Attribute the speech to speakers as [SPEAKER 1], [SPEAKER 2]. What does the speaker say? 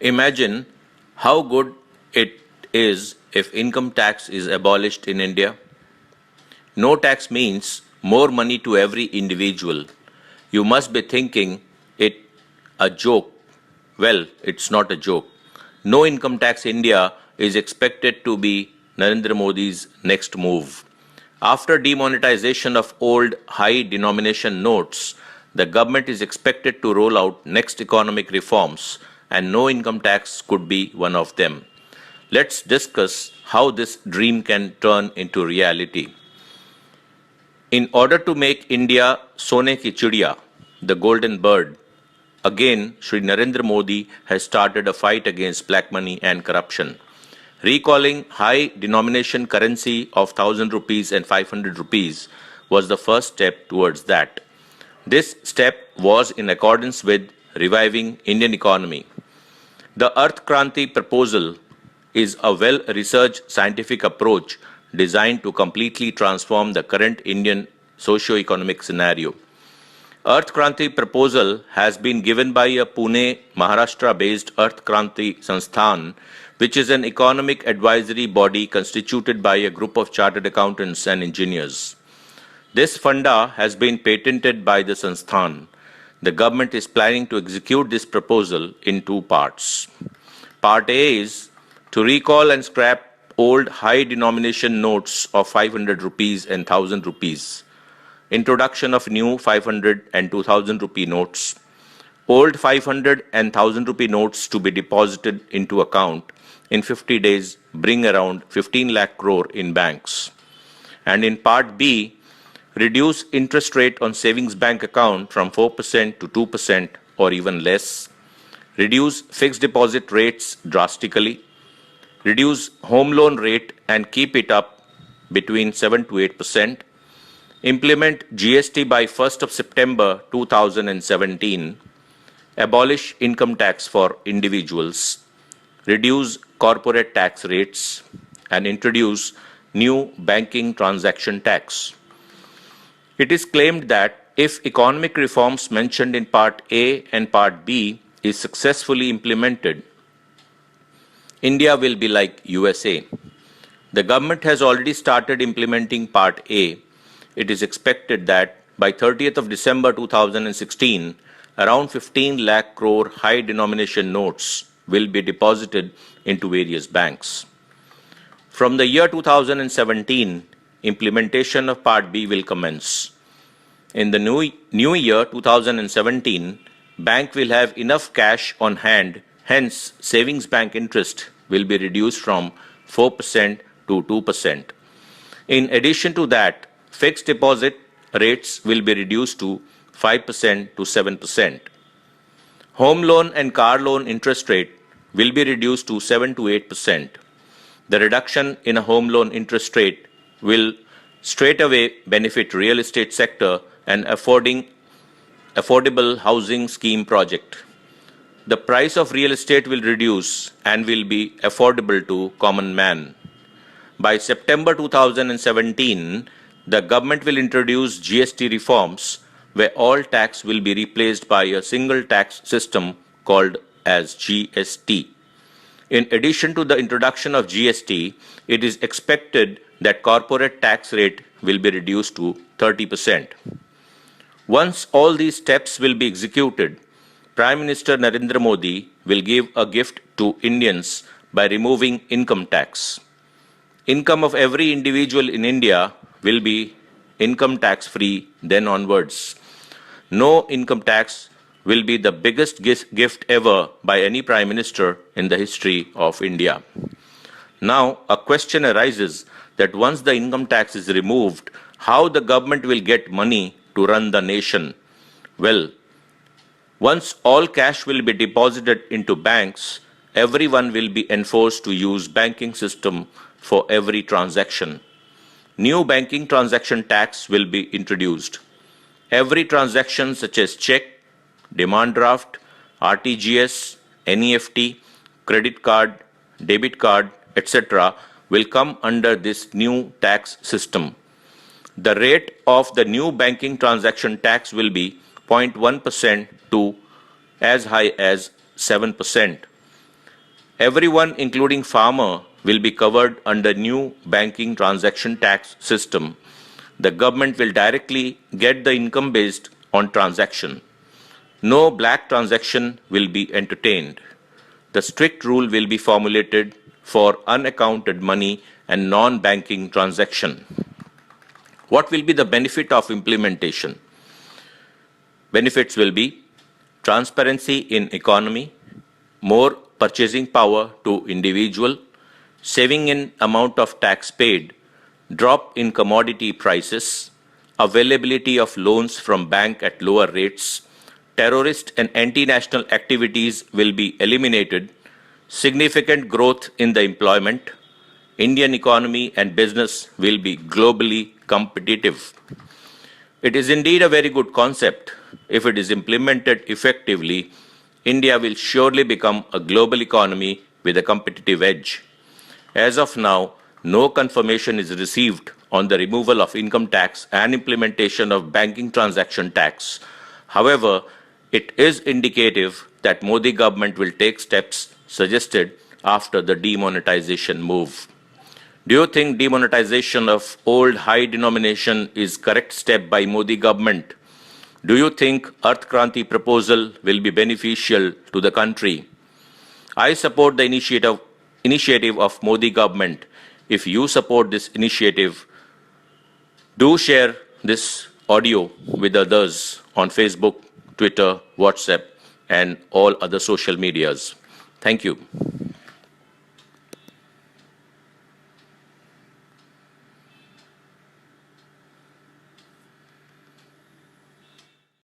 [SPEAKER 1] Imagine how good it is if income tax is abolished in India. No tax means more money to every individual. You must be thinking it a joke. Well, it's not a joke. No income tax India is expected to be Narendra Modi's next move. After demonetization of old high denomination notes, the government is expected to roll out next economic reforms, and no income tax could be one of them. Let's discuss how this dream can turn into reality. In order to make India Sone ki Chidiya, the golden bird, again Shri Narendra Modi has started a fight against black money and corruption. Recalling high denomination currency of 1000 rupees and 500 rupees was the first step towards that. This step was in accordance with reviving Indian economy. The Arth Kranti proposal is a well-researched scientific approach designed to completely transform the current Indian socio-economic scenario. Arth Kranti proposal has been given by a Pune, Maharashtra-based Arth Kranti Sansthan, which is an economic advisory body constituted by a group of chartered accountants and engineers. This funda has been patented by the Sansthan. The government is planning to execute this proposal in two parts. Part A is to recall and scrap old high denomination notes of 500 rupees and 1000 rupees. Introduction of new 500 and 2000 rupee notes. Old 500 and 1000 rupee notes to be deposited into account in 50 days bring around 15 lakh crore in banks. And in part B, reduce interest rate on savings bank account from 4% to 2% or even less. Reduce fixed deposit rates drastically. Reduce home loan rate and keep it up between 7 to 8%. Implement GST by 1st of September 2017. Abolish income tax for individuals. Reduce corporate tax rates and introduce new banking transaction tax. It is claimed that if economic reforms mentioned in Part A and Part B is successfully implemented, India will be like USA. The government has already started implementing Part A. It is expected that by 30th of December 2016, around 15 lakh crore high denomination notes will be deposited into various banks. From the year 2017, implementation of Part B will commence. In the new year 2017, bank will have enough cash on hand, hence savings bank interest will be reduced from 4% to 2%. In addition to that, fixed deposit rates will be reduced to 5% to 7%. Home loan and car loan interest rate will be reduced to 7 to 8%. The reduction in a home loan interest rate will straight away benefit real estate sector and affordable housing scheme project. The price of real estate will reduce and will be affordable to common man. By September 2017, the government will introduce GST reforms where all tax will be replaced by a single tax system called as GST. In addition to the introduction of GST, it is expected that corporate tax rate will be reduced to 30%. Once all these steps will be executed, Prime Minister Narendra Modi will give a gift to Indians by removing income tax. Income of every individual in India will be income tax free then onwards. No income tax will be the biggest gift ever by any Prime Minister in the history of India. Now, a question arises that once the income tax is removed, how the government will get money to run the nation? Well, once all cash will be deposited into banks, everyone will be enforced to use banking system for every transaction. New banking transaction tax will be introduced. Every transaction such as check, demand draft, RTGS, NEFT, credit card, debit card, etc. will come under this new tax system. The rate of the new banking transaction tax will be 0.1% to as high as 7%. Everyone, including farmer, will be covered under new banking transaction tax system. The government will directly get the income based on transaction. No black transaction will be entertained. The strict rule will be formulated for unaccounted money and non-banking transaction. What will be the benefit of implementation? Benefits will be transparency in economy, more purchasing power to individual, saving in amount of tax paid, drop in commodity prices, availability of loans from bank at lower rates, terrorist and anti-national activities will be eliminated, significant growth in the employment, Indian economy and business will be globally competitive. It is indeed a very good concept. If it is implemented effectively, India will surely become a global economy with a competitive edge. As of now, no confirmation is received on the removal of income tax and implementation of banking transaction tax. However, it is indicative that Modi government will take steps suggested after the demonetization move. Do you think demonetization of old high denomination is correct step by Modi government? Do you think Arth Kranti proposal will be beneficial to the country? I support the initiative of Modi government. If you support this initiative, do share this audio with others on Facebook, Twitter, WhatsApp, and all other social medias. Thank you.